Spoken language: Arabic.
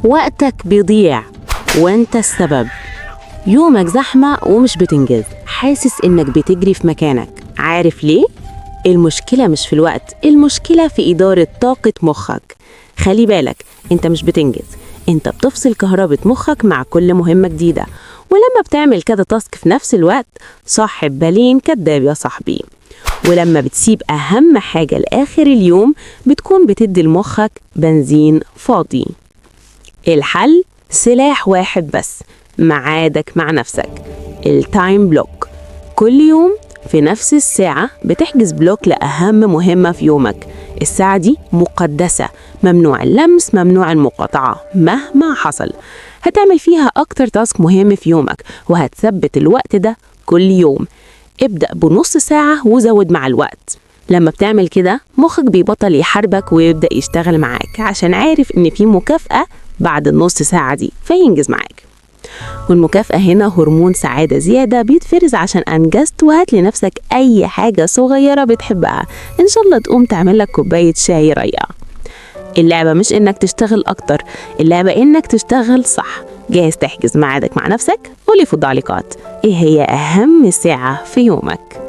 وقتك بيضيع وانت السبب. يومك زحمة ومش بتنجز، حاسس انك بتجري في مكانك. عارف ليه؟ المشكلة مش في الوقت، المشكلة في إدارة طاقة مخك. خلي بالك، انت مش بتنجز، انت بتفصل كهربة مخك مع كل مهمة جديدة. ولما بتعمل كده تاسك في نفس الوقت، صاحب بالين كداب يا صاحبي. ولما بتسيب أهم حاجة لآخر اليوم، بتكون بتدي لمخك بنزين فاضي. الحل سلاح واحد بس، ميعادك مع نفسك، التايم بلوك. كل يوم في نفس الساعة بتحجز بلوك لأهم مهمة في يومك. الساعة دي مقدسة، ممنوع اللمس، ممنوع المقاطعة مهما حصل. هتعمل فيها أكتر تاسك مهم في يومك، وهتثبت الوقت ده كل يوم. ابدأ بنص ساعة وزود مع الوقت. لما بتعمل كده مخك بيبطل يحاربك ويبدأ يشتغل معاك، عشان عارف إن في مكافأة بعد النص ساعة دي فينجز معاك. والمكافأة هنا هرمون سعادة زيادة بيتفرز عشان أنجزت. وهات لنفسك أي حاجة صغيرة بتحبها، إن شاء الله تقوم تعمل لك كوباية شاي رايقة. اللعبة مش إنك تشتغل أكتر، اللعبة إنك تشتغل صح. جاهز تحجز ميعادك مع نفسك؟ قولي في التعليقات إيه هي أهم ساعة في يومك.